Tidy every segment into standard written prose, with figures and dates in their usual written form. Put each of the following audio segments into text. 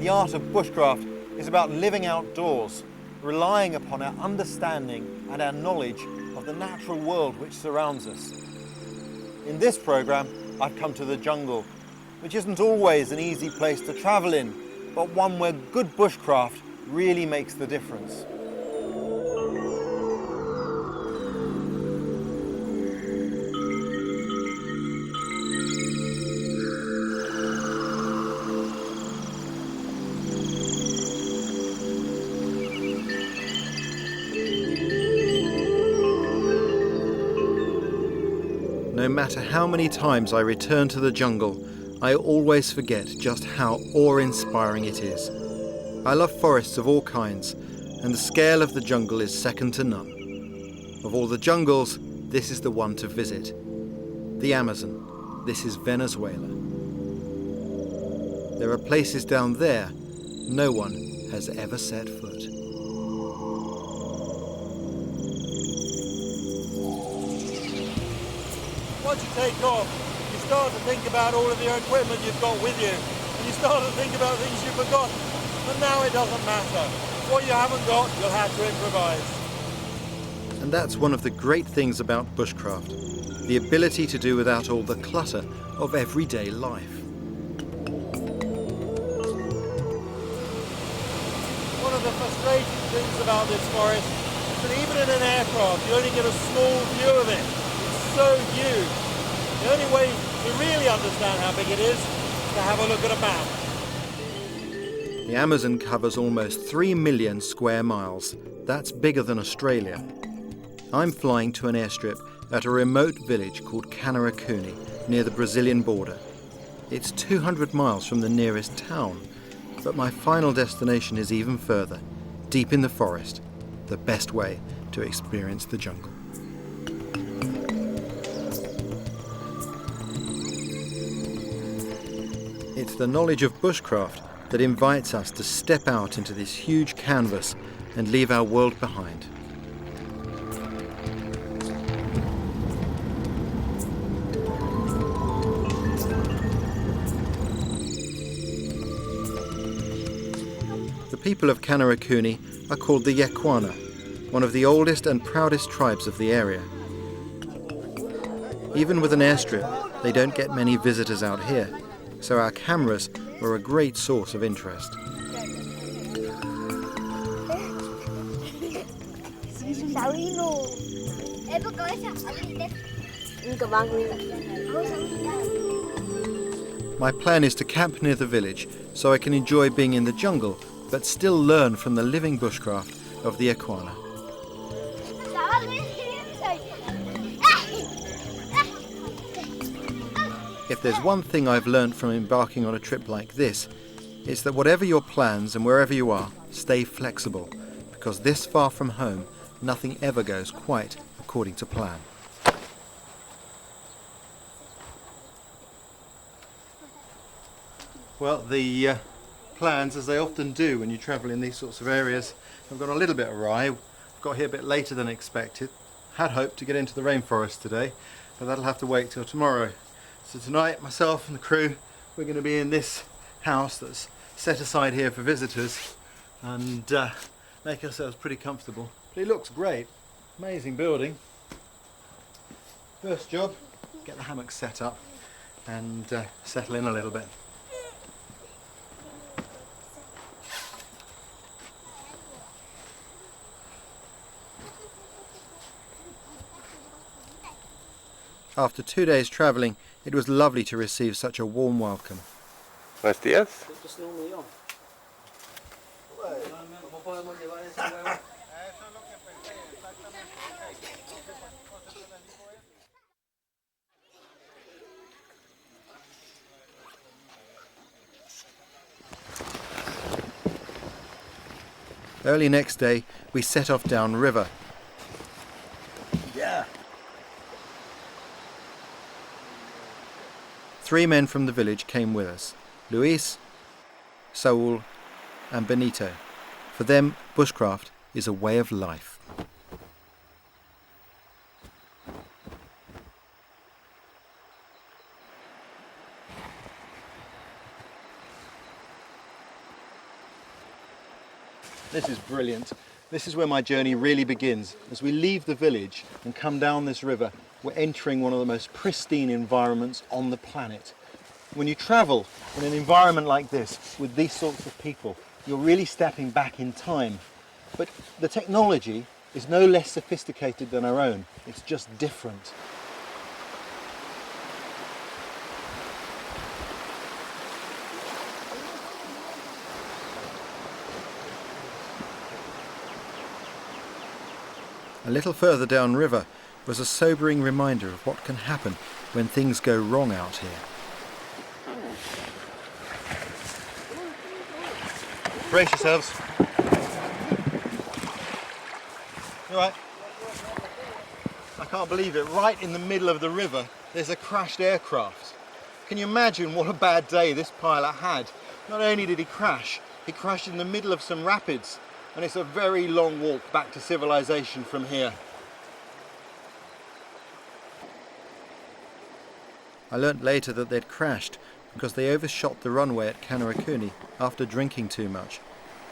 The art of bushcraft is about living outdoors, relying upon our understanding and our knowledge of the natural world which surrounds us. In this programme, I've come to the jungle, which isn't always an easy place to travel in, but one where good bushcraft really makes the difference. No matter how many times I return to the jungle, I always forget just how awe-inspiring it is. I love forests of all kinds, and the scale of the jungle is second to none. Of all the jungles, this is the one to visit. The Amazon. This is Venezuela. There are places down there no one has ever set foot. Once you take off, you start to think about all of your equipment you've got with you. And you start to think about things you've forgotten. And now it doesn't matter. What you haven't got, you'll have to improvise. And that's one of the great things about bushcraft. The ability to do without all the clutter of everyday life. One of the frustrating things about this forest is that even in an aircraft, you only get a small view of it. It's so huge. The only way to really understand how big it is to have a look at a map. The Amazon covers almost 3 million square miles. That's bigger than Australia. I'm flying to an airstrip at a remote village called Canarakuni, near the Brazilian border. It's 200 miles from the nearest town, but my final destination is even further, deep in the forest, the best way to experience the jungle. It's the knowledge of bushcraft that invites us to step out into this huge canvas and leave our world behind. The people of Canarakuni are called the Yekwana, one of the oldest and proudest tribes of the area. Even with an airstrip, they don't get many visitors out here, so our cameras were a great source of interest. My plan is to camp near the village so I can enjoy being in the jungle but still learn from the living bushcraft of the Yekwana. If there's one thing I've learned from embarking on a trip like this, it's that whatever your plans and wherever you are, stay flexible, because this far from home, nothing ever goes quite according to plan. Well, the plans, as they often do when you travel in these sorts of areas, have gone a little bit awry. I've got here a bit later than expected. Had hoped to get into the rainforest today, but that'll have to wait till tomorrow. So tonight, myself and the crew, we're going to be in this house that's set aside here for visitors and make ourselves pretty comfortable. But it looks great. Amazing building. First job, get the hammock set up and settle in a little bit. After 2 days travelling, it was lovely to receive such a warm welcome. Buenos días. Early next day, we set off downriver. Yeah. 3 men from the village came with us, Luis, Saul and Benito. For them, bushcraft is a way of life. This is brilliant. This is where my journey really begins. As we leave the village and come down this river, we're entering one of the most pristine environments on the planet. When you travel in an environment like this with these sorts of people, you're really stepping back in time. But the technology is no less sophisticated than our own. It's just different. A little further downriver was a sobering reminder of what can happen when things go wrong out here. Brace yourselves. You all right? I can't believe it. Right in the middle of the river, there's a crashed aircraft. Can you imagine what a bad day this pilot had? Not only did he crashed in the middle of some rapids. And it's a very long walk back to civilization from here. I learnt later that they'd crashed because they overshot the runway at Kanerakuni after drinking too much.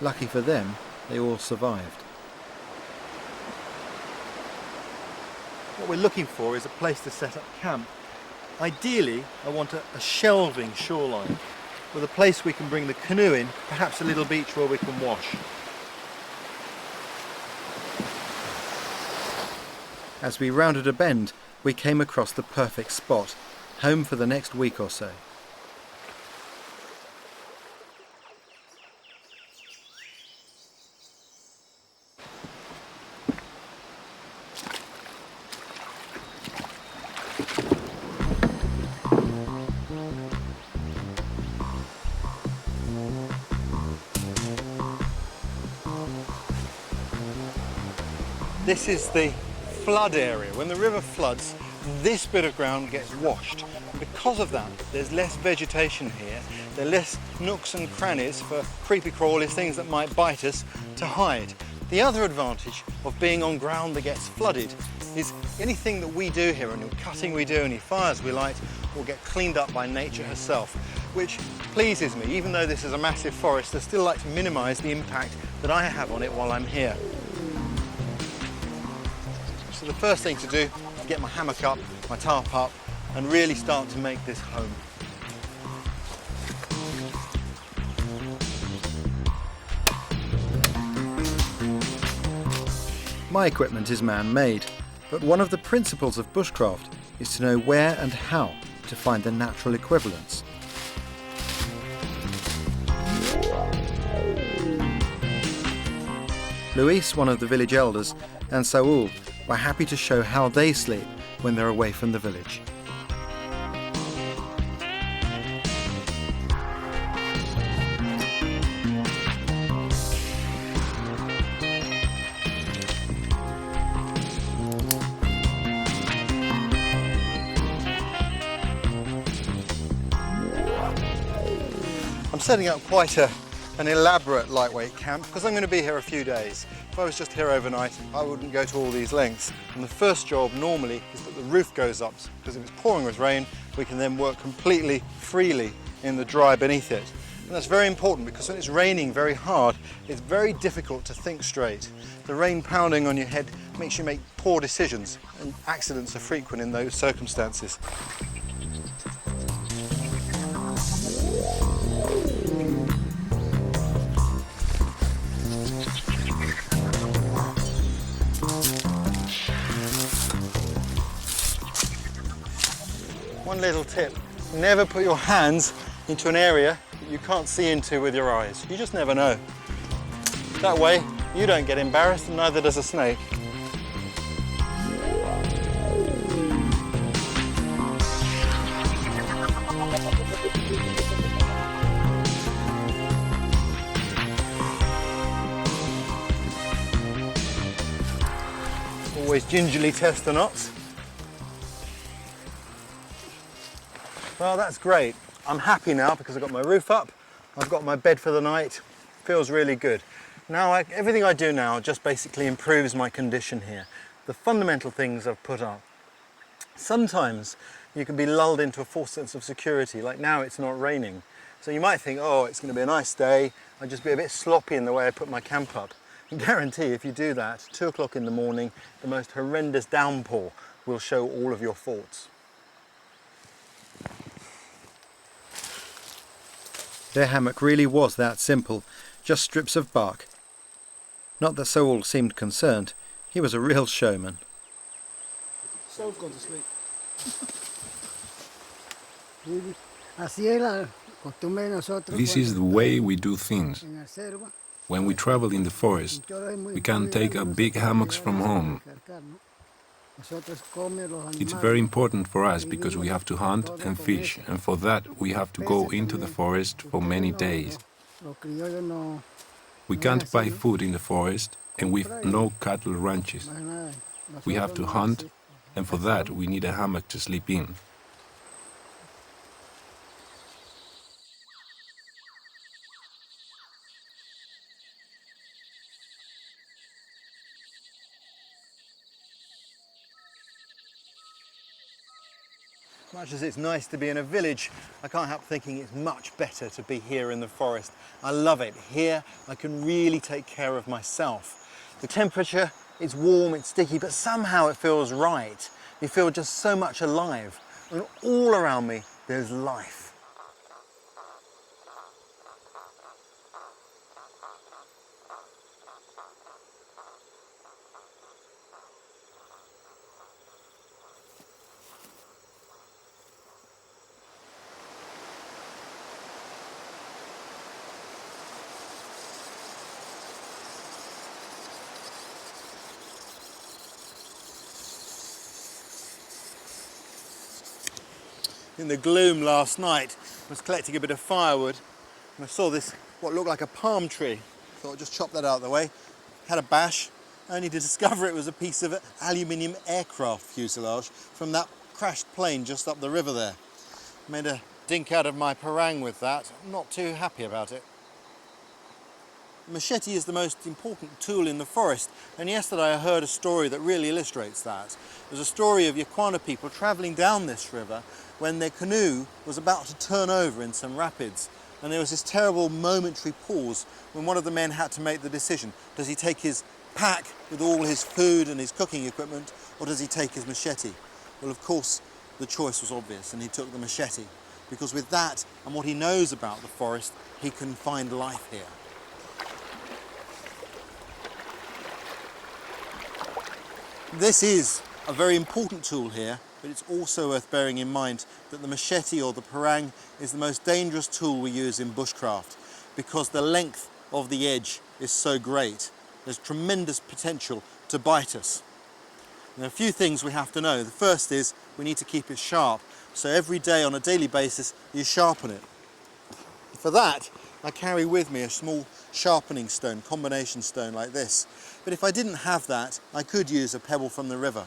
Lucky for them, they all survived. What we're looking for is a place to set up camp. Ideally, I want a shelving shoreline with a place we can bring the canoe in, perhaps a little beach where we can wash. As we rounded a bend, we came across the perfect spot, home for the next week or so. This is the flood area. When the river floods, this bit of ground gets washed. And because of that, there's less vegetation here. There are less nooks and crannies for creepy crawlies, things that might bite us, to hide. The other advantage of being on ground that gets flooded is anything that we do here, any cutting we do, any fires we light, will get cleaned up by nature herself, which pleases me. Even though this is a massive forest, I still like to minimise the impact that I have on it while I'm here. So the first thing to do is get my hammock up, my tarp up, and really start to make this home. My equipment is man-made, but one of the principles of bushcraft is to know where and how to find the natural equivalents. Luis, one of the village elders, and Saul were happy to show how they sleep when they're away from the village. I'm setting up quite an elaborate lightweight camp because I'm going to be here a few days. If I was just here overnight, I wouldn't go to all these lengths. And the first job normally is that the roof goes up, because if it's pouring with rain, we can then work completely freely in the dry beneath it. And that's very important because when it's raining very hard, it's very difficult to think straight. The rain pounding on your head makes you make poor decisions, and accidents are frequent in those circumstances. One little tip, never put your hands into an area that you can't see into with your eyes. You just never know. That way, you don't get embarrassed and neither does a snake. Always gingerly test the knots. Well, that's great. I'm happy now because I've got my roof up, I've got my bed for the night. Feels really good. Now, everything I do now just basically improves my condition here. The fundamental things I've put up. Sometimes you can be lulled into a false sense of security, like now it's not raining. So you might think, oh, it's going to be a nice day, I'll just be a bit sloppy in the way I put my camp up. I guarantee if you do that, 2 o'clock in the morning, the most horrendous downpour will show all of your faults. Their hammock really was that simple, just strips of bark. Not that Saul seemed concerned, he was a real showman. Saul's gone to sleep. This is the way we do things. When we travel in the forest, we can't take our big hammocks from home. It's very important for us because we have to hunt and fish, and for that we have to go into the forest for many days. We can't buy food in the forest, and we've no cattle ranches. We have to hunt, and for that we need a hammock to sleep in. Much as it's nice to be in a village, I can't help thinking it's much better to be here in the forest. I love it. Here I can really take care of myself. The temperature, it's warm, it's sticky, but somehow it feels right. You feel just so much alive. And all around me, there's life. In the gloom last night, I was collecting a bit of firewood and I saw this, what looked like a palm tree. Thought I'd just chop that out of the way. Had a bash, only to discover it was a piece of aluminium aircraft fuselage from that crashed plane just up the river there. Made a dink out of my parang with that. I'm not too happy about it. The machete is the most important tool in the forest, and yesterday I heard a story that really illustrates that. There's a story of Yukwana people travelling down this river when their canoe was about to turn over in some rapids, and there was this terrible momentary pause when one of the men had to make the decision. Does he take his pack with all his food and his cooking equipment, or does he take his machete? Well, of course, the choice was obvious, and he took the machete, because with that and what he knows about the forest, he can find life here. This is a very important tool here, but it's also worth bearing in mind that the machete or the parang is the most dangerous tool we use in bushcraft because the length of the edge is so great. There's tremendous potential to bite us. And there are a few things we have to know. The first is we need to keep it sharp. So every day on a daily basis, you sharpen it. For that, I carry with me a small sharpening stone, combination stone like this. But if I didn't have that, I could use a pebble from the river.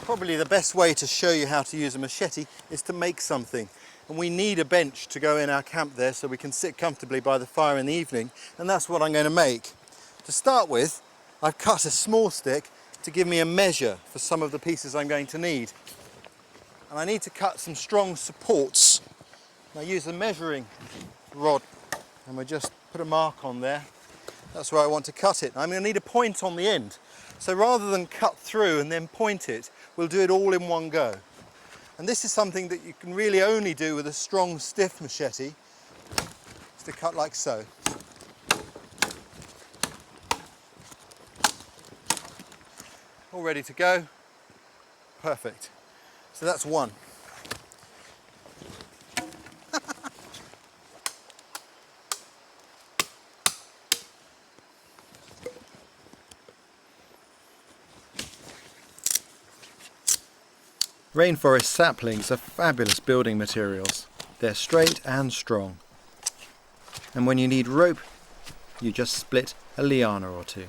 Probably the best way to show you how to use a machete is to make something. And we need a bench to go in our camp there so we can sit comfortably by the fire in the evening, and that's what I'm going to make. To start with, I've cut a small stick to give me a measure for some of the pieces I'm going to need. And I need to cut some strong supports. I use a measuring rod and we just put a mark on there. That's where I want to cut it. I'm going to need a point on the end. So rather than cut through and then point it, we'll do it all in one go. And this is something that you can really only do with a strong, stiff machete. It's to cut like so. All ready to go. Perfect. So that's one. Rainforest saplings are fabulous building materials. They're straight and strong. And when you need rope, you just split a liana or two.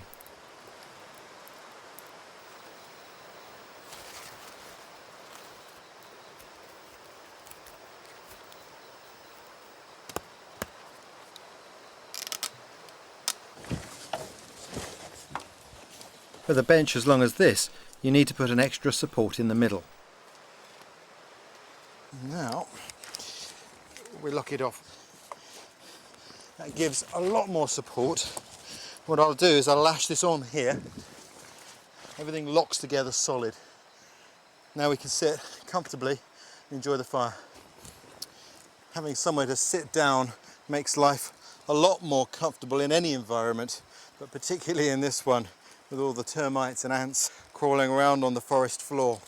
With a bench as long as this, you need to put an extra support in the middle. Now, we lock it off. That gives a lot more support. What I'll do is I'll lash this on here. Everything locks together solid. Now we can sit comfortably and enjoy the fire. Having somewhere to sit down makes life a lot more comfortable in any environment, but particularly in this one, with all the termites and ants crawling around on the forest floor.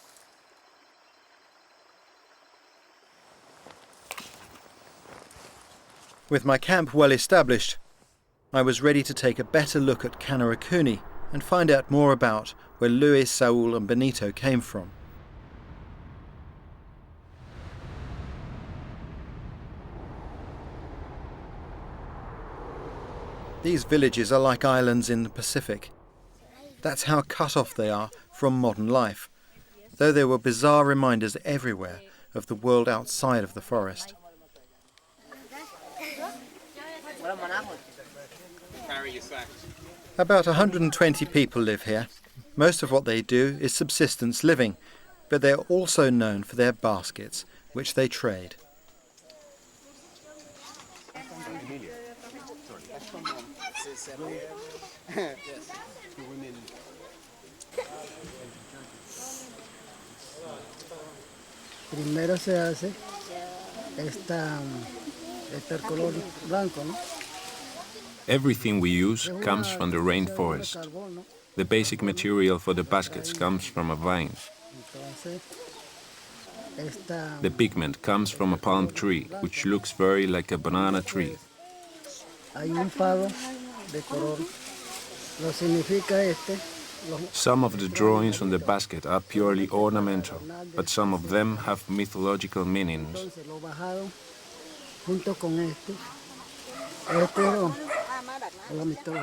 With my camp well established, I was ready to take a better look at Kanarakuni and find out more about where Luis, Saul and Benito came from. These villages are like islands in the Pacific. That's how cut off they are from modern life, though there were bizarre reminders everywhere of the world outside of the forest. About 120 people live here. Most of what they do is subsistence living, but they're also known for their baskets, which they trade. Primero se hace el color blanco, ¿no? Everything we use comes from the rainforest. The basic material for the baskets comes from a vine. The pigment comes from a palm tree, which looks very like a banana tree. Some of the drawings on the basket are purely ornamental, but some of them have mythological meanings.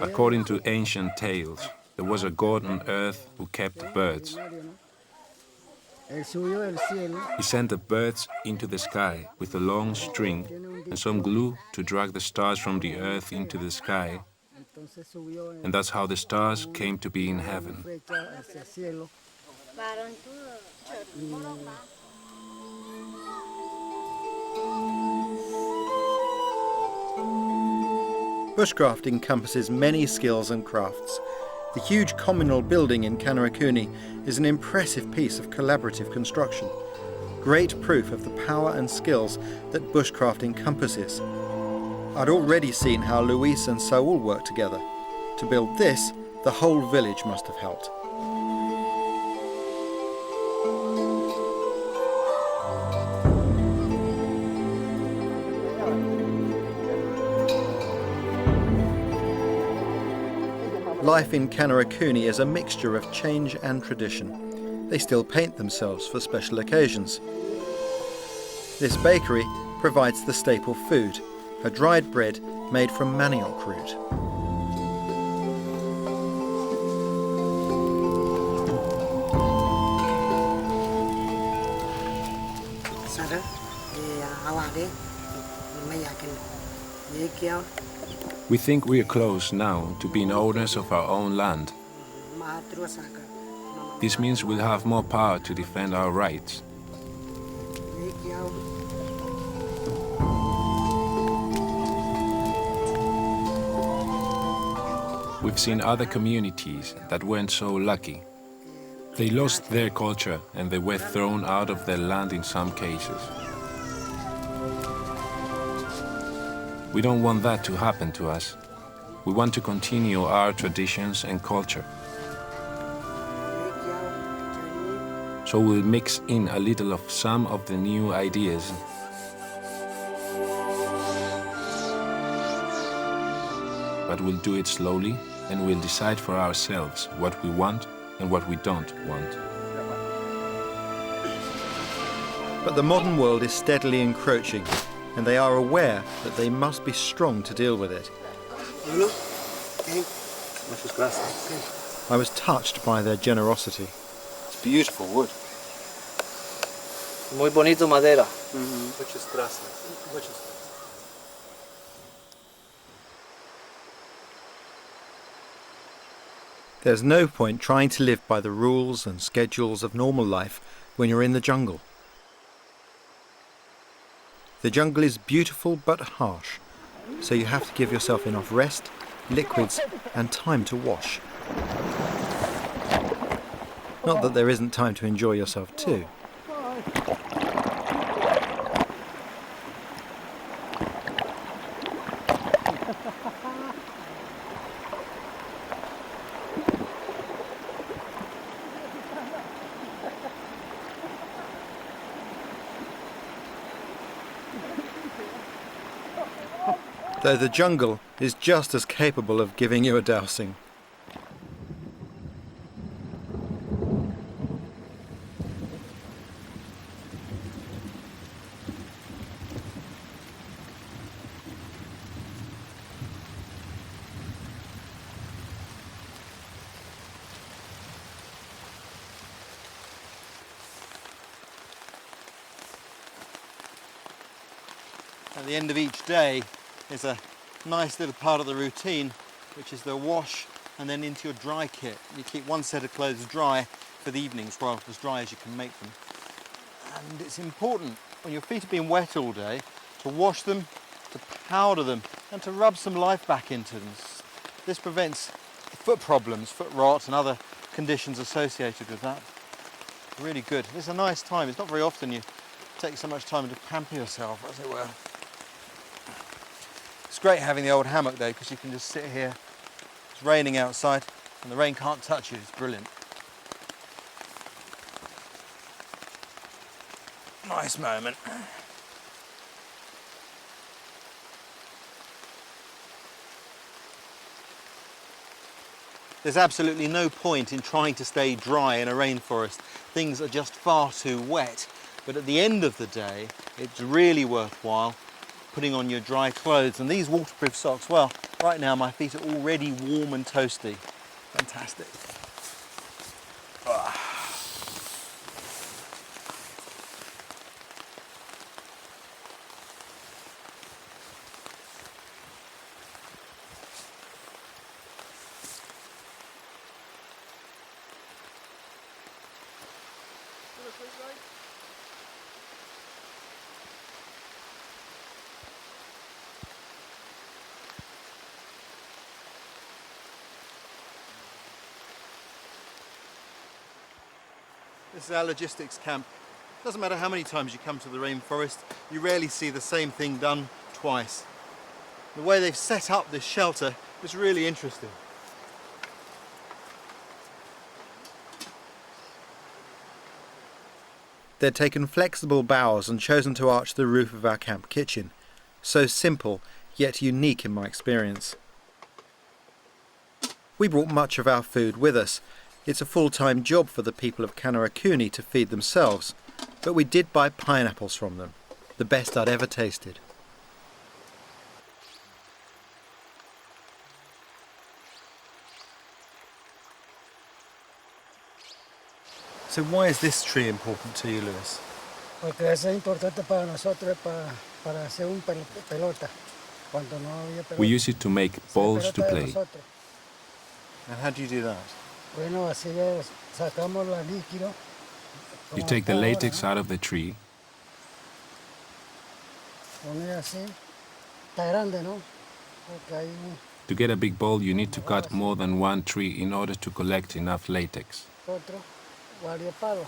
According to ancient tales, there was a god on earth who kept birds. He sent the birds into the sky with a long string and some glue to drag the stars from the earth into the sky, and that's how the stars came to be in heaven. Bushcraft encompasses many skills and crafts. The huge communal building in Kanarakuni is an impressive piece of collaborative construction. Great proof of the power and skills that bushcraft encompasses. I'd already seen how Luis and Saul worked together. To build this, the whole village must have helped. Life in Kanarakuni is a mixture of change and tradition. They still paint themselves for special occasions. This bakery provides the staple food, a dried bread made from manioc root. We think we are close now to being owners of our own land. This means we'll have more power to defend our rights. We've seen other communities that weren't so lucky. They lost their culture and they were thrown out of their land in some cases. We don't want that to happen to us. We want to continue our traditions and culture. So we'll mix in a little of some of the new ideas. But we'll do it slowly and we'll decide for ourselves what we want and what we don't want. But the modern world is steadily encroaching, and they are aware that they must be strong to deal with it. I was touched by their generosity. It's beautiful wood. Muy bonito madera. Muchas gracias. There's no point trying to live by the rules and schedules of normal life when you're in the jungle. The jungle is beautiful but harsh, so you have to give yourself enough rest, liquids and time to wash. Not that there isn't time to enjoy yourself too. Though the jungle is just as capable of giving you a dousing. At the end of each day is a nice little part of the routine, which is the wash and then into your dry kit. You keep one set of clothes dry for the evenings, well, as dry as you can make them. And it's important when your feet have been wet all day to wash them, to powder them and to rub some life back into them. This prevents foot problems, foot rot and other conditions associated with that. Really good. It's a nice time. It's not very often you take so much time to pamper yourself, as it were. It's great having the old hammock though, because you can just sit here. It's raining outside and the rain can't touch you. It's brilliant. Nice moment. There's absolutely no point in trying to stay dry in a rainforest. Things are just far too wet. But at the end of the day, it's really worthwhile putting on your dry clothes. And these waterproof socks, well, right now my feet are already warm and toasty. Fantastic. This is our logistics camp. Doesn't matter how many times you come to the rainforest, you rarely see the same thing done twice. The way they've set up this shelter is really interesting. They'd taken flexible boughs and chosen to arch the roof of our camp kitchen. So simple, yet unique in my experience. We brought much of our food with us. It's a full-time job for the people of Kanarakuni to feed themselves, but we did buy pineapples from them, the best I'd ever tasted. So why is this tree important to you, Lewis? Porque eso es importante para nosotros para hacer un pelota. Cuando no había pelota. We use it to make balls to play. And how do you do that? Bueno, así sacamos la líquido. You take the latex out of the tree. Pone así. Está grande, ¿no? Porque hay To get a big ball, you need to cut more than one tree in order to collect enough latex. otro varios palos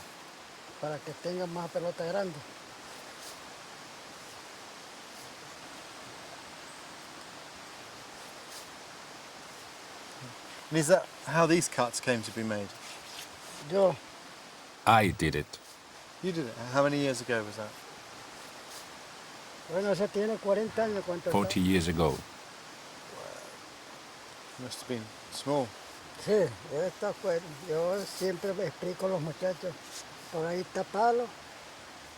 para que tengan más pelota grande. And is that how these cuts came to be made? Yo, I did it. You did it. How many years ago was that? bueno, ese tiene 40 años. 40 years ago. Must have been small. Sí, yo siempre explico a los muchachos, por ahí está palo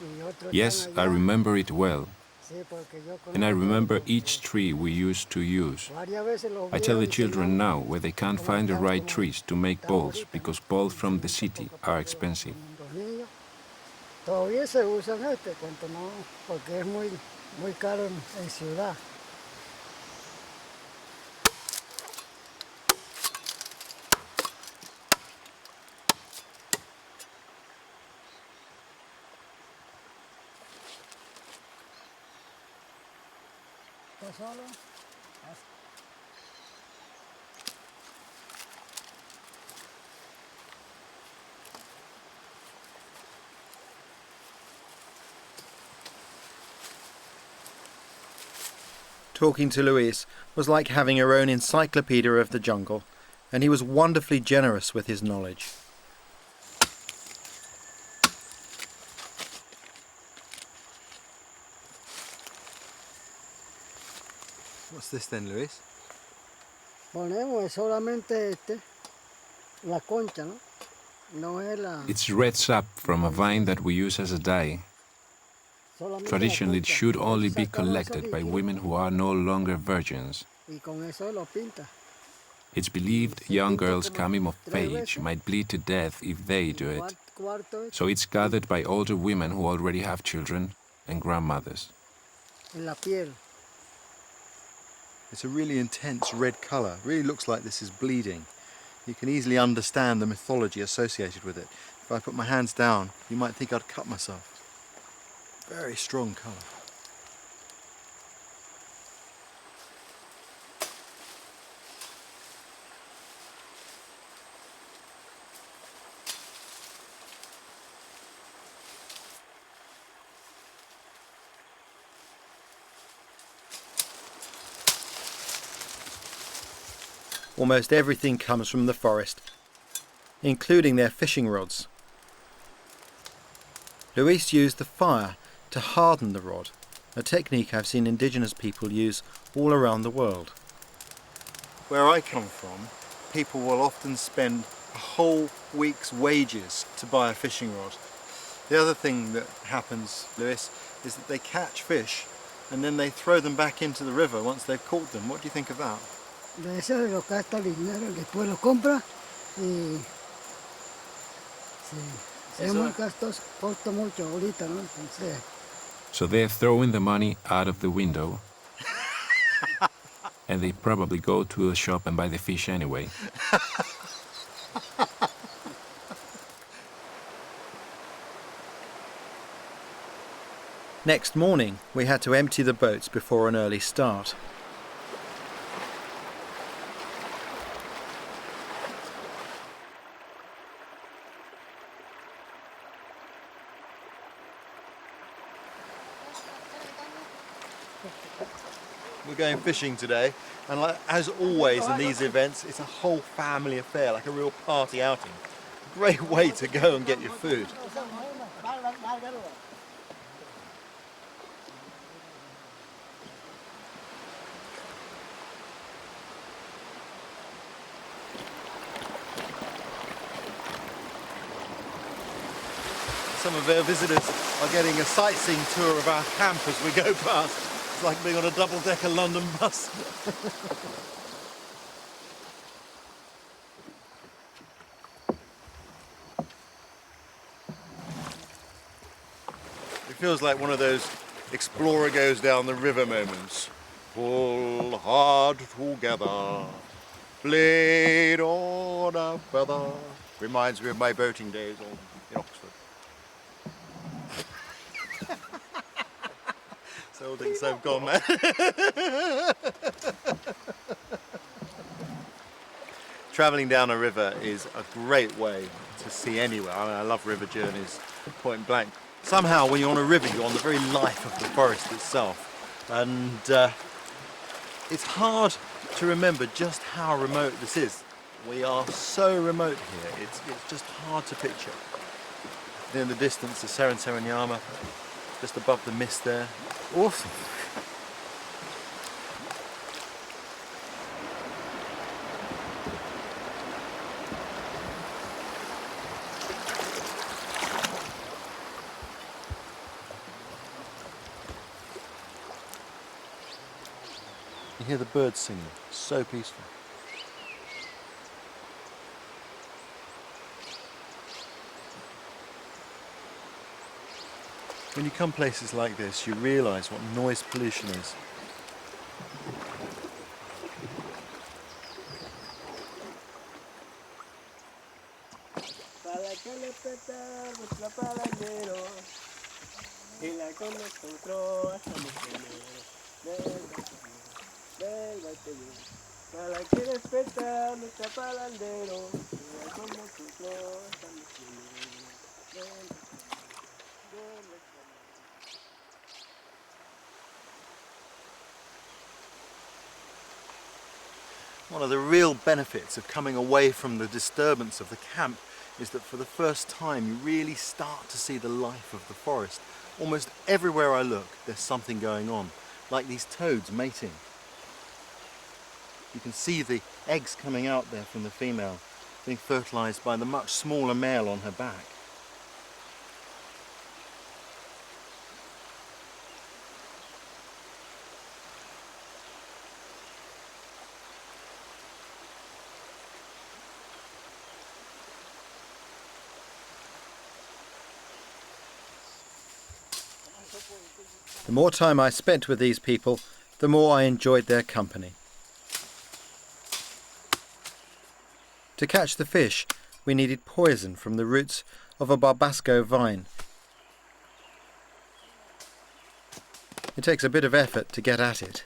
y otro. Yes, I remember it well. Sí, porque yo And I remember each tree we used to use. varias veces los I tell the veo children enseñando. now where they can't find the right trees to make balls because balls from the city are expensive. Los niños todavía se usan cuanto no, porque es muy caro en ciudad. está solo. Talking to Luis was like having your own encyclopedia of the jungle, and he was wonderfully generous with his knowledge. What's this then, Luis? Ponemos solamente la concha, ¿no? No es la... It's red sap from a vine that we use as a dye. solamente la Traditionally, it concha. should only be Sacamos collected by ese women who are no longer virgins. y con eso lo pinta. It's believed young girls coming of age might bleed to death if they do it. Cuarto So it's gathered by older women who already have children and grandmothers. en la piel. It's a really intense red colour. It really looks like this is bleeding. You can easily understand the mythology associated with it. If I put my hands down, you might think I'd cut myself. Very strong colour. Almost everything comes from the forest, including their fishing rods. Luis used the fire to harden the rod, a technique I've seen indigenous people use all around the world. Where I come from, people will often spend a whole week's wages to buy a fishing rod. The other thing that happens, Luis, is that they catch fish and then they throw them back into the river once they've caught them. What do you think of that? De eso lo gasta el dinero, después lo compra y sí, es muy costoso, costa mucho ahorita, ¿no? Entonces, So they're throwing the money out of the window, and they probably go to the shop and buy the fish anyway. Next morning, we had to empty the boats before an early start. We're going fishing today, and as always in these events, it's a whole family affair, like a real party outing. Great way to go and get your food. Some of our visitors are getting a sightseeing tour of our camp as we go past. It's like being on a double-decker London bus. It feels like one of those explorer goes down the river moments. Pull hard together, blade on a feather. Reminds me of my boating days in Oxford. So things have gone, man. Travelling down a river is a great way to see anywhere. I mean, I love river journeys, point blank. Somehow, when you're on a river, you're on the very life of the forest itself. And it's hard to remember just how remote this is. We are so remote here, it's just hard to picture. In the distance, the Serengeti, just above the mist there. Awesome. You hear the birds singing, so peaceful. When you come places like this, you realise what noise pollution is. One of the real benefits of coming away from the disturbance of the camp is that for the first time you really start to see the life of the forest. Almost everywhere I look there's something going on, like these toads mating. You can see the eggs coming out there from the female, being fertilised by the much smaller male on her back. The more time I spent with these people, the more I enjoyed their company. To catch the fish, we needed poison from the roots of a barbasco vine. It takes a bit of effort to get at it.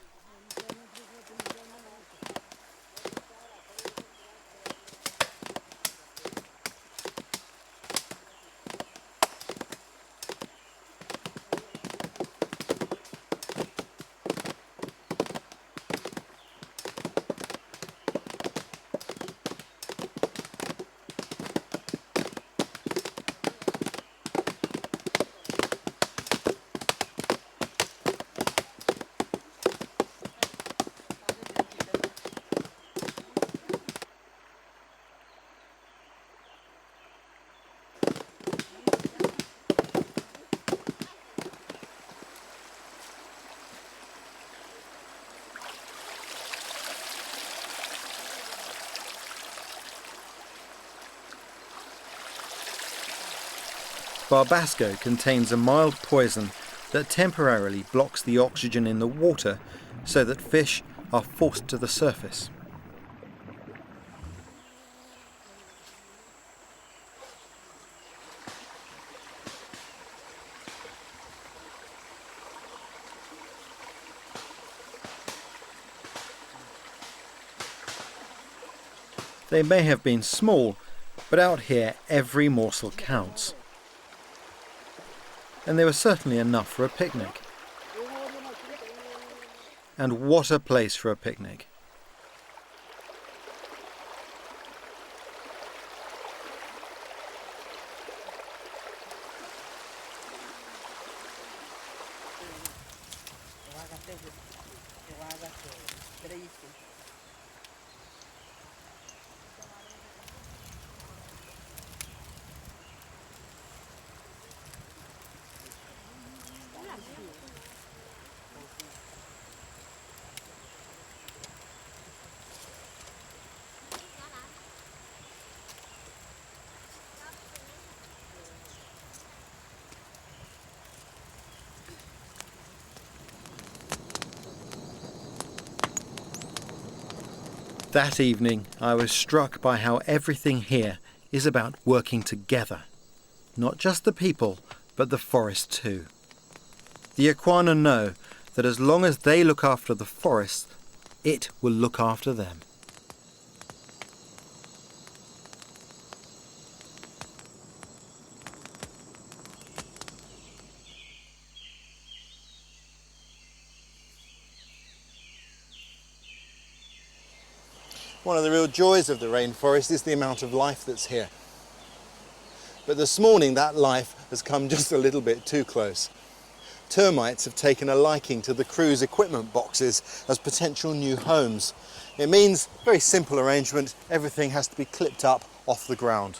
Barbasco contains a mild poison that temporarily blocks the oxygen in the water so that fish are forced to the surface. They may have been small, but out here every morsel counts. And there was certainly enough for a picnic. And what a place for a picnic. That evening, I was struck by how everything here is about working together. Not just the people, but the forest too. The Ikwana know that as long as they look after the forest, it will look after them. One of the real joys of the rainforest is the amount of life that's here. But this morning that life has come just a little bit too close. Termites have taken a liking to the crew's equipment boxes as potential new homes. It means, very simple arrangement, everything has to be clipped up off the ground.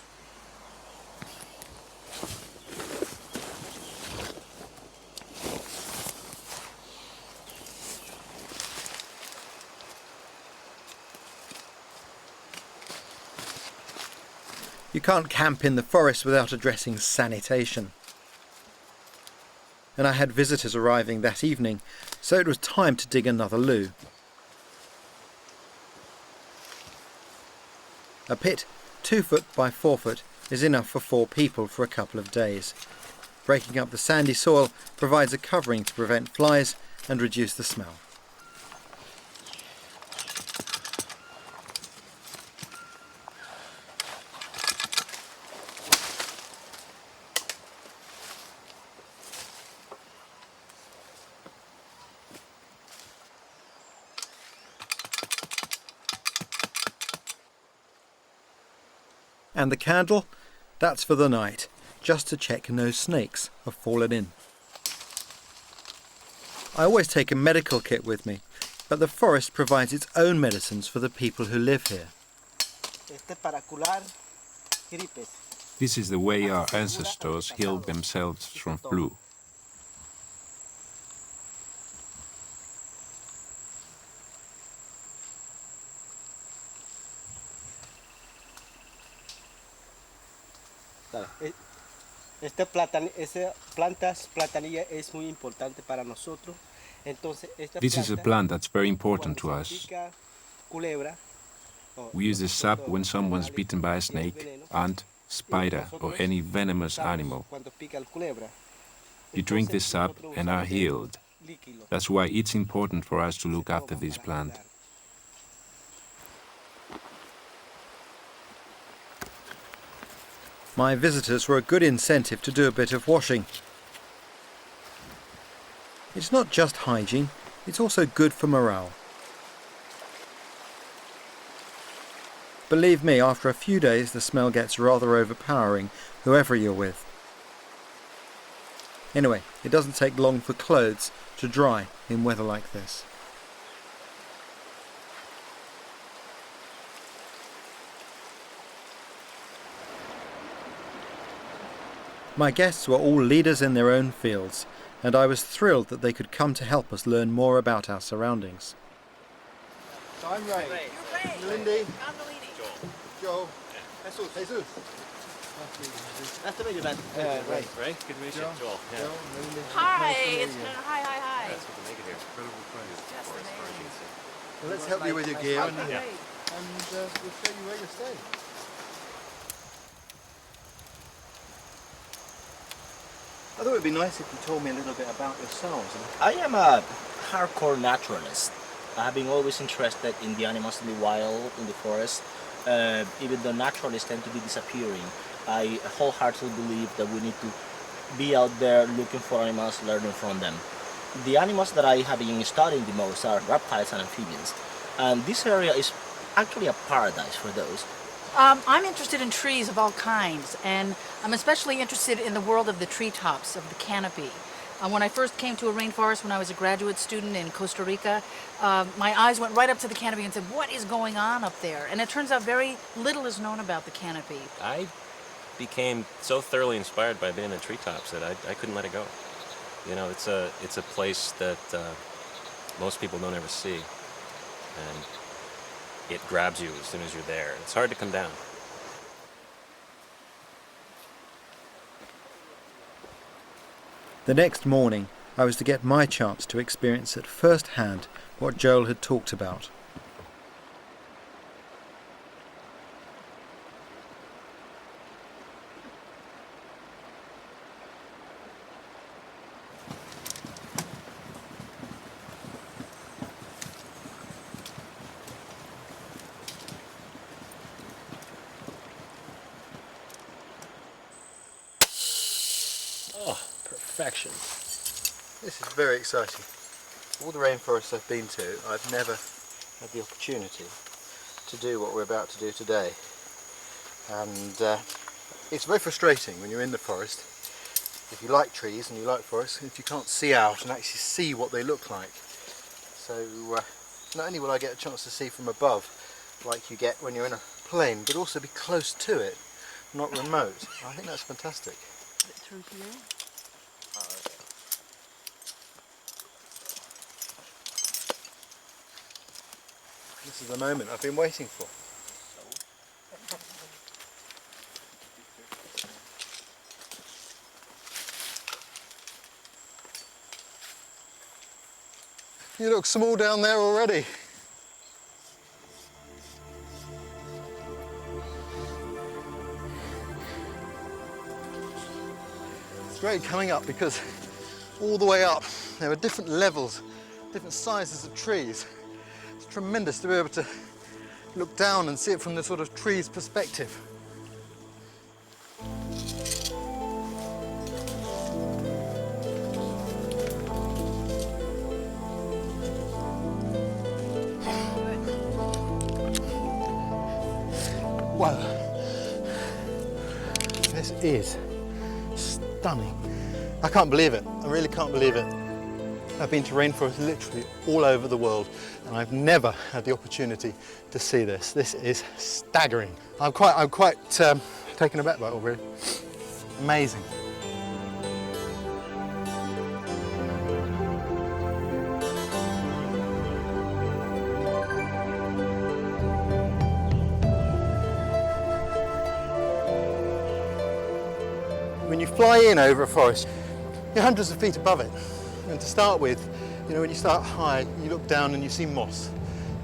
You can't camp in the forest without addressing sanitation. And I had visitors arriving that evening, so it was time to dig another loo. A pit 2 foot by 4 foot is enough for 4 people for a couple of days. Breaking up the sandy soil provides a covering to prevent flies and reduce the smell. And the candle, that's for the night, just to check no snakes have fallen in. I always take a medical kit with me, but the forest provides its own medicines for the people who live here. This is the way our ancestors healed themselves from flu. Esta plantas platanilla es muy importante para nosotros. Entonces, esta This is a plant that's very important to cuando us. se pica culebra, We use the sap when someone's bitten by a snake, ant, spider, or any venomous animal. cuando pica el culebra, You drink this sap and are healed. That's why it's important for us to look after this plant. My visitors were a good incentive to do a bit of washing. It's not just hygiene, it's also good for morale. Believe me, after a few days the smell gets rather overpowering, whoever you're with. Anyway, it doesn't take long for clothes to dry in weather like this. My guests were all leaders in their own fields, and I was thrilled that they could come to help us learn more about our surroundings. So I'm Ray. You're Ray. Lindy. I'm Nalini. Joe. Jesus. Jesus. Nice to meet you, man. Ray. Ray, good to meet you. Joel. Yeah. Joe, Lindy. Hi. It's hi. That's what they make it here. Incredible place. Just amazing. Well, let's help you with your gear and Yeah. we'll show you where you're staying. I thought it would be nice if you told me a little bit about yourselves. I am a hardcore naturalist. I have been always interested in the animals in the wild, in the forest. Even though naturalists tend to be disappearing, I wholeheartedly believe that we need to be out there looking for animals, learning from them. The animals that I have been studying the most are reptiles and amphibians. And this area is actually a paradise for those. I'm interested in trees of all kinds, and I'm especially interested in the world of the treetops, of the canopy. When I first came to a rainforest when I was a graduate student in Costa Rica, my eyes went right up to the canopy and said, what is going on up there? And it turns out very little is known about the canopy. I became so thoroughly inspired by being in treetops that I couldn't let it go. You know, it's a place that most people don't ever see, and it grabs you as soon as you're there. It's hard to come down. The next morning, I was to get my chance to experience at first hand what Joel had talked about. Perfection. This is very exciting. All the rainforests I've been to, I've never had the opportunity to do what we're about to do today. And it's very frustrating when you're in the forest, if you like trees and you like forests, if you can't see out and actually see what they look like. So not only will I get a chance to see from above, like you get when you're in a plane, but also be close to it, not remote. I think that's fantastic. Through here? This is the moment I've been waiting for. You look small down there already. It's great coming up because all the way up there are different levels, different sizes of trees. It's tremendous to be able to look down and see it from the sort of tree's perspective. Wow. This is stunning. I can't believe it. I really can't believe it. I've been to rainforests literally all over the world, and I've never had the opportunity to see this. This is staggering. I'm quite taken aback by it all, really. Amazing. When you fly in over a forest, you're hundreds of feet above it. And to start with, you know, when you start high, you look down and you see moss.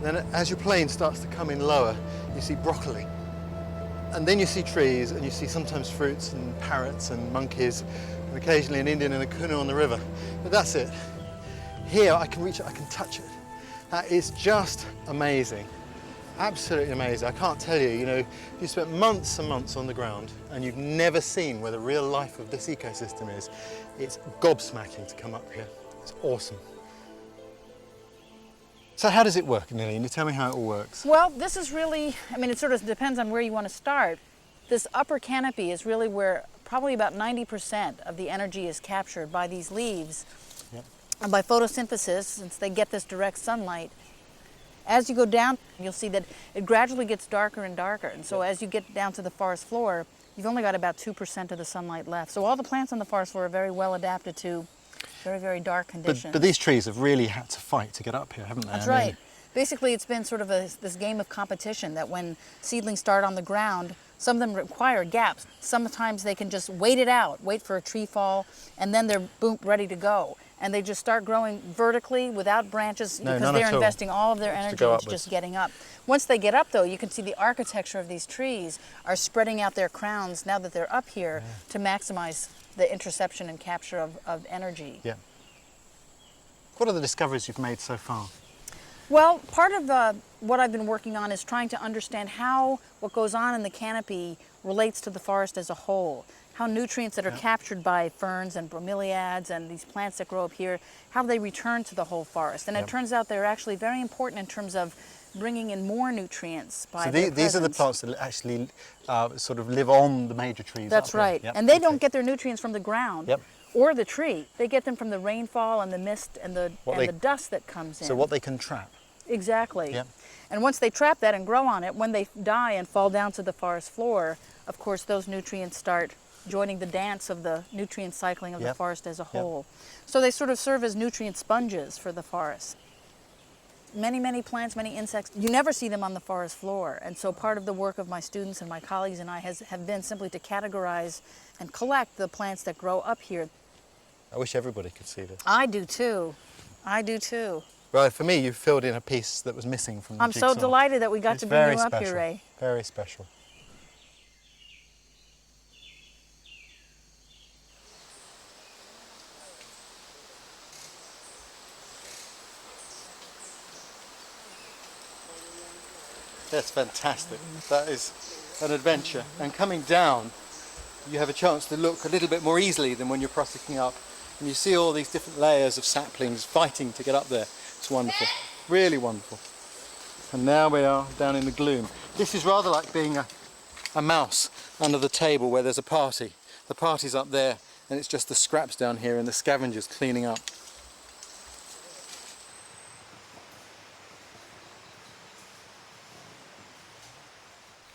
Then as your plane starts to come in lower, you see broccoli. And then you see trees, and you see sometimes fruits and parrots and monkeys, and occasionally an Indian in a canoe on the river. But that's it. Here I can reach it, I can touch it. That is just amazing. Absolutely amazing. I can't tell you, you know, you spent months and months on the ground and you've never seen where the real life of this ecosystem is. It's gobsmacking to come up here. It's awesome. So how does it work, Nilly? You tell me how it all works. Well, this is really, I mean, it sort of depends on where you want to start. This upper canopy is really where probably about 90% of the energy is captured by these leaves. Yep. And by photosynthesis, since they get this direct sunlight. As you go down, you'll see that it gradually gets darker and darker. And so as you get down to the forest floor, you've only got about 2% of the sunlight left. So all the plants on the forest floor are very well adapted to very, very dark conditions. But these trees have really had to fight to get up here, haven't they? That's right. Basically, it's been sort of this game of competition that when seedlings start on the ground, some of them require gaps. Sometimes they can just wait it out, wait for a tree fall, and then they're boom, ready to go. And they just start growing vertically without branches because they're investing all of their energy into just getting up. Once they get up, though, you can see the architecture of these trees are spreading out their crowns now that they're up here to maximize the interception and capture of energy. Yeah. What are the discoveries you've made so far? Well, part of what I've been working on is trying to understand how what goes on in the canopy relates to the forest as a whole. How nutrients that are captured by ferns and bromeliads and these plants that grow up here, how they return to the whole forest. And it turns out they're actually very important in terms of bringing in more nutrients by their presence. These are the plants that actually sort of live on the major trees. That's right. Yep. And they don't get their nutrients from the ground. Yep. Or the tree. They get them from the rainfall and the mist and the dust that comes in. So what they can trap. Exactly. Yep. And once they trap that and grow on it, when they die and fall down to the forest floor, of course those nutrients start joining the dance of the nutrient cycling of the forest as a whole. So they sort of serve as nutrient sponges for the forest. Many, many plants, many insects, you never see them on the forest floor. And so part of the work of my students and my colleagues and I have been simply to categorize and collect the plants that grow up here. I wish everybody could see this. I do too. I do too. Well, for me, you've filled in a piece that was missing from the jigsaw. I'm so delighted that we got to bring you up here, Ray. Very special. That's fantastic. That is an adventure. And coming down, you have a chance to look a little bit more easily than when you're prosecuting up. And you see all these different layers of saplings fighting to get up there. It's wonderful, really wonderful. And now we are down in the gloom. This is rather like being a mouse under the table where there's a party. The party's up there and it's just the scraps down here and the scavengers cleaning up.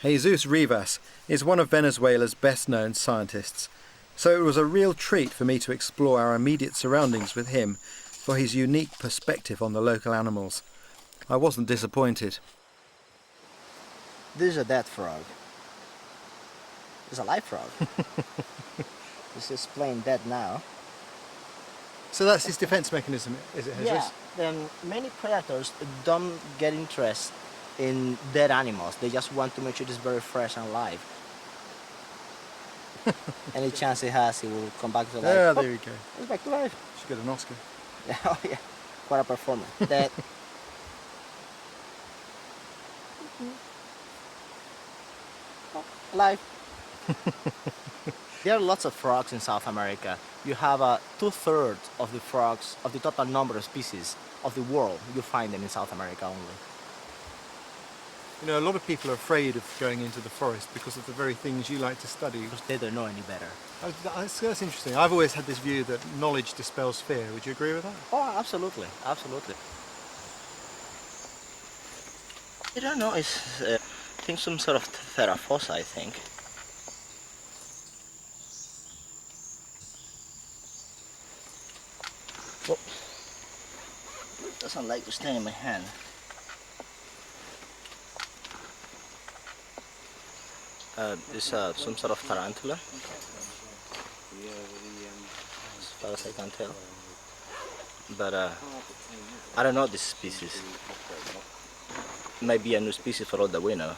Jesus Rivas is one of Venezuela's best-known scientists, so it was a real treat for me to explore our immediate surroundings with him for his unique perspective on the local animals. I wasn't disappointed. This is a dead frog. It's a live frog. This is plain dead now. So that's his defense mechanism, is it, Jesus? Yeah, then many predators don't get interest in dead animals. They just want to make sure it's very fresh and alive. Any chance it has, it will come back to life. Yeah, there you go. It's back to life. Should get an Oscar. Oh yeah, what a performance. Dead. Oh, alive. There are lots of frogs in South America. You have 2/3 of the frogs, of the total number of species of the world, you find them in South America only. You know, a lot of people are afraid of going into the forest because of the very things you like to study. Because they don't know any better. That's interesting. I've always had this view that knowledge dispels fear. Would you agree with that? Oh, absolutely, absolutely. I don't know, it's I think some sort of Therafosa, I think. Oh, it doesn't like to stay in my hand. It's some sort of tarantula, as far as I can tell. But I don't know this species. It might be a new species for all that we know.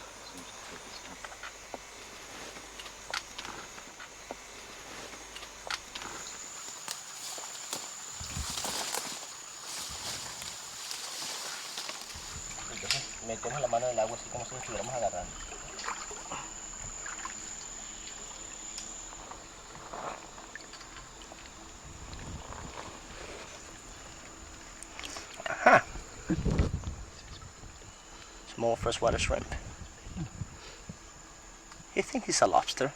Metemos la mano en el agua así como si nos estuviéramos agarrando. Aha! Small freshwater shrimp. You think he's a lobster?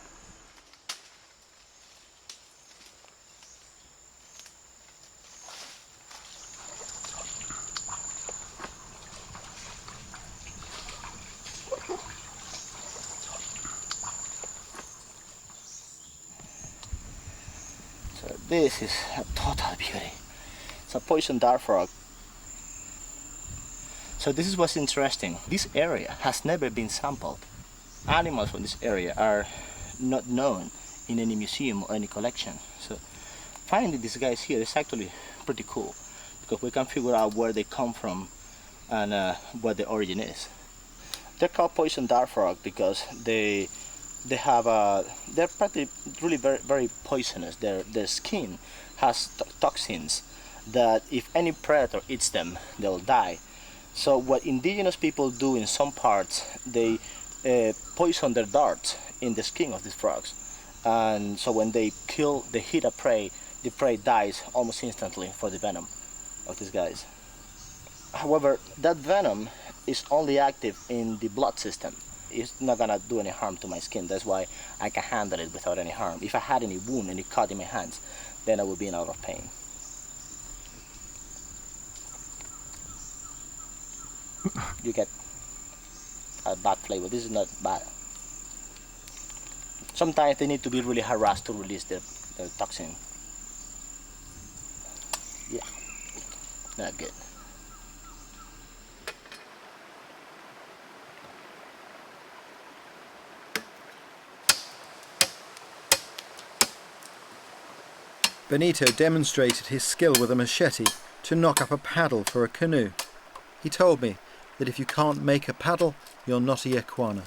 So this is a total beauty. It's a poison dart frog. So this is what's interesting. This area has never been sampled. Animals from this area are not known in any museum or any collection. So finding these guys here is actually pretty cool because we can figure out where they come from and what the origin is. They're called poison dart frog because they're really very poisonous. Their skin has toxins that if any predator eats them, they'll die. So what indigenous people do in some parts, they poison their darts in the skin of these frogs, and so when they hit a prey, the prey dies almost instantly for the venom of these guys. However, that venom is only active in the blood system. It's not gonna do any harm to my skin. That's why I can handle it without any harm. If I had any wound, any cut in my hands, then I would be in a lot of pain. You get a bad flavor. This is not bad. Sometimes they need to be really harassed to release the toxin. Yeah, not good. Benito demonstrated his skill with a machete to knock up a paddle for a canoe. He told me that if you can't make a paddle, you're not a Yequana.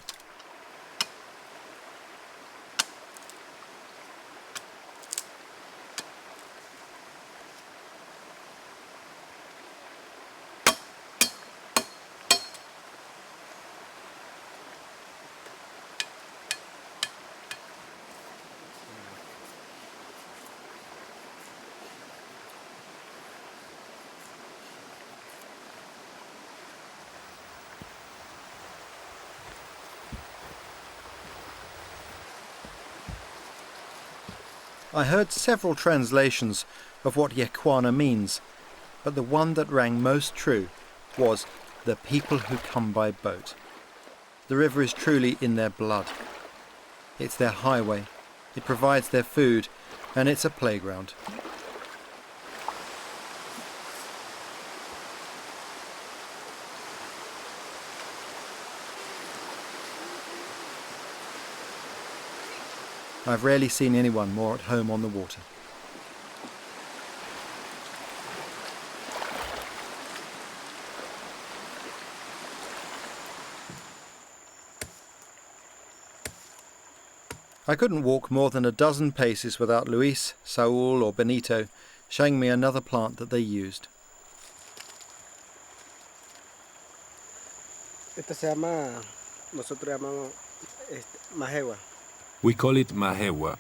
I heard several translations of what Yequana means, but the one that rang most true was the people who come by boat. The river is truly in their blood. It's their highway, it provides their food, and it's a playground. I've rarely seen anyone more at home on the water. I couldn't walk more than a dozen paces without Luis, Saul or Benito showing me another plant that they used. Esta se llama, nosotros llamamos majewa. We call it mahewa.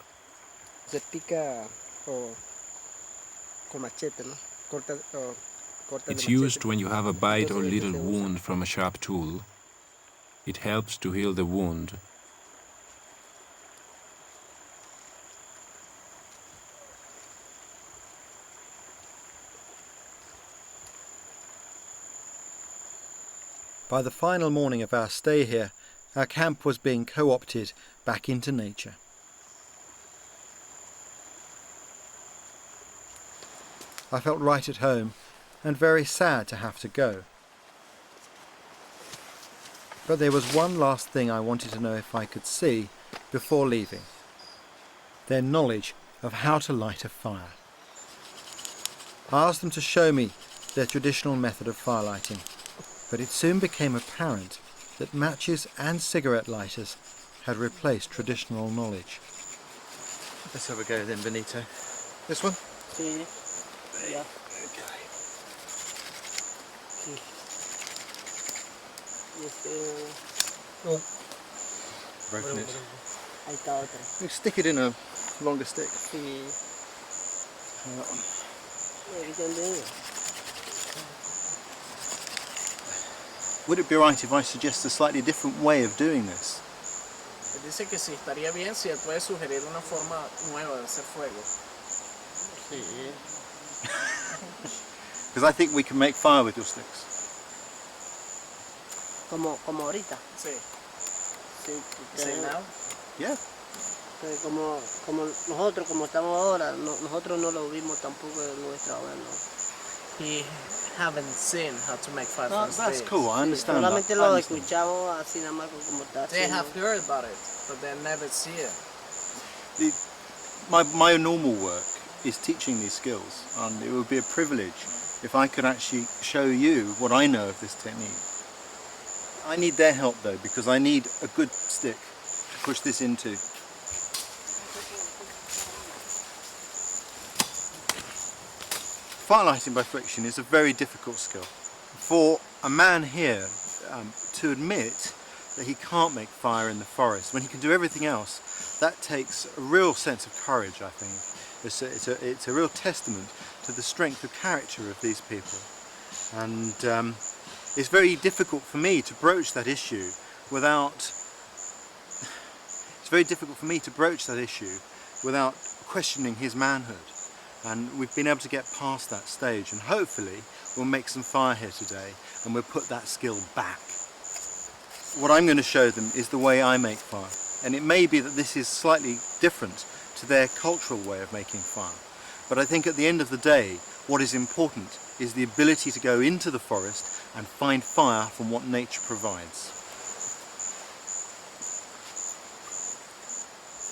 Se pica con machete, ¿no? Corta It's used when you have a bite or little wound from a sharp tool. It helps to heal the wound. By the final morning of our stay here, our camp was being co-opted back into nature. I felt right at home and very sad to have to go. But there was one last thing I wanted to know if I could see before leaving. Their knowledge of how to light a fire. I asked them to show me their traditional method of fire lighting, but it soon became apparent that matches and cigarette lighters had replaced traditional knowledge. Let's have a go then, Benito. This one? Sí. Ya. Okay. Sí. Y Broken it. ahí está otra. You stick it in a longer stick. Sí. That one. Ahí también. Would it be right if I suggest a slightly different way of doing this? Él dice que sí, estaría bien si él puede sugerir una forma nueva de hacer fuego. Sí. Because I think we can make fire with your sticks. Como ahorita. Sí. Sí. Say now? Yeah. Como nosotros, como estamos ahora, nosotros no lo vimos tampoco en nuestra abuela. He haven't seen how to make fire No, from That's sticks. cool, I understand that. Solamente I lo understand. escuchamos así nada más como está They haciendo. have heard about it, but they never see it. My normal work is teaching these skills, and it would be a privilege if I could actually show you what I know of this technique. I need their help though, because I need a good stick to push this into. Firelighting by friction is a very difficult skill. For a man here to admit that he can't make fire in the forest when he can do everything else, that takes a real sense of courage, I think. It's a real testament to the strength of character of these people. And it's very difficult for me to broach that issue without questioning his manhood. And we've been able to get past that stage, and hopefully we'll make some fire here today and we'll put that skill back. What I'm going to show them is the way I make fire, and it may be that this is slightly different to their cultural way of making fire, but I think at the end of the day what is important is the ability to go into the forest and find fire from what nature provides.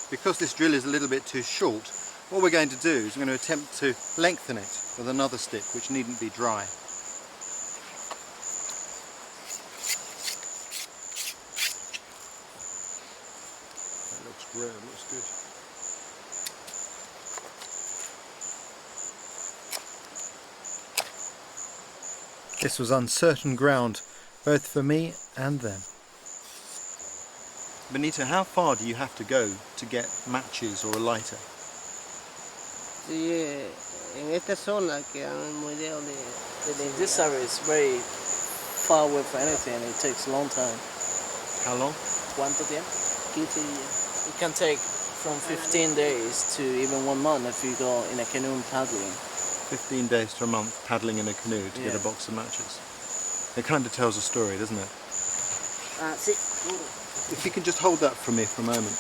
Because this drill is a little bit too short, what we're going to do is we're going to attempt to lengthen it with another stick, which needn't be dry. That looks great, it looks good. This was uncertain ground, both for me and them. Benito, how far do you have to go to get matches or a lighter? Sí, en esta zona quedan muy lejos de This area is very far away from anything. It takes a long time. How long? ¿Cuánto tiempo? 15 días. It can take from 15 days to even 1 month if you go in a canoe paddling. 15 days to a month paddling in a canoe to get a box of matches. It kind of tells a story, doesn't it? Ah, sí. If you can just hold that for me for a moment.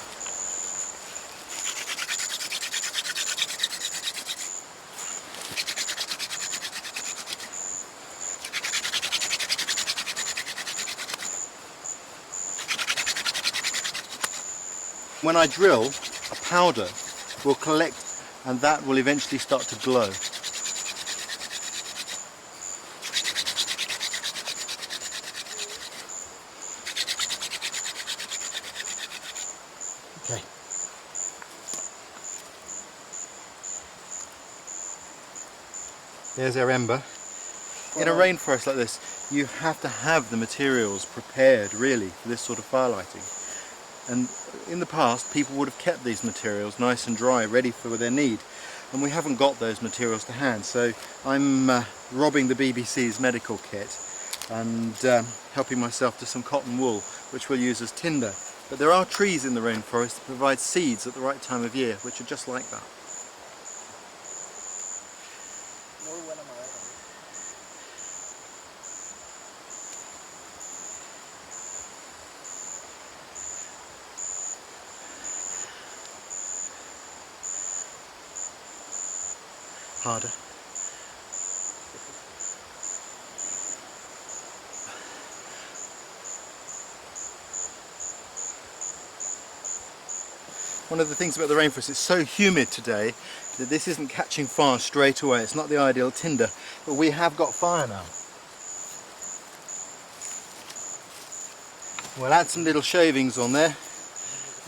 When I drill, a powder will collect and that will eventually start to glow. Okay. There's our ember. In a rainforest like this, you have to have the materials prepared really for this sort of fire lighting. And in the past, people would have kept these materials nice and dry, ready for their need. And we haven't got those materials to hand, so I'm robbing the BBC's medical kit and helping myself to some cotton wool, which we'll use as tinder. But there are trees in the rainforest that provide seeds at the right time of year, which are just like that. Harder. One of the things about the rainforest, it's so humid today that this isn't catching fire straight away. It's not the ideal tinder, but we have got fire now. We'll add some little shavings on there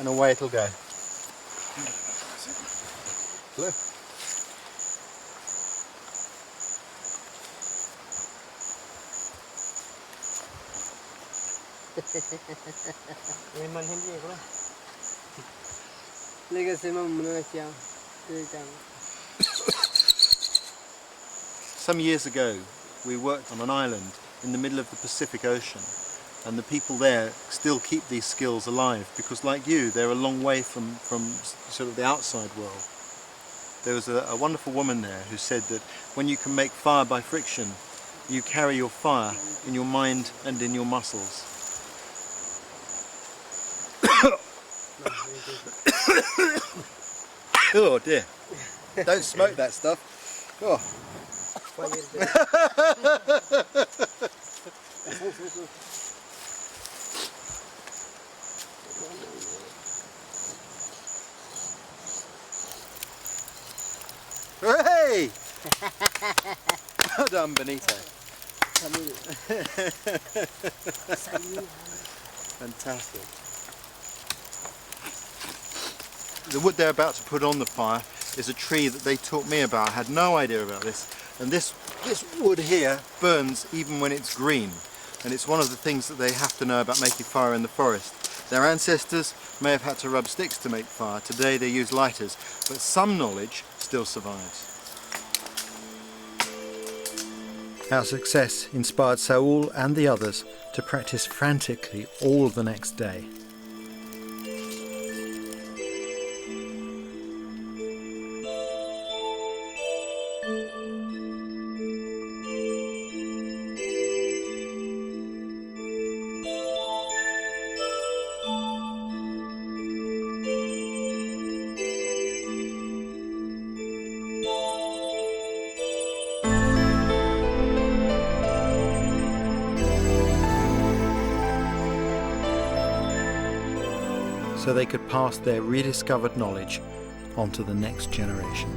and away it'll go. Hello. Some years ago we worked on an island in the middle of the Pacific Ocean, and the people there still keep these skills alive because, like you, they're a long way from sort of the outside world. There was a wonderful woman there who said that when you can make fire by friction, you carry your fire in your mind and in your muscles. Oh dear, don't smoke that stuff. Oh. Hey! Well done, Benito. Fantastic. The wood they're about to put on the fire is a tree that they taught me about. I had no idea about this. And this wood here burns even when it's green. And it's one of the things that they have to know about making fire in the forest. Their ancestors may have had to rub sticks to make fire. Today they use lighters. But some knowledge still survives. Our success inspired Saul and the others to practice frantically all the next day. So they could pass their rediscovered knowledge on to the next generation.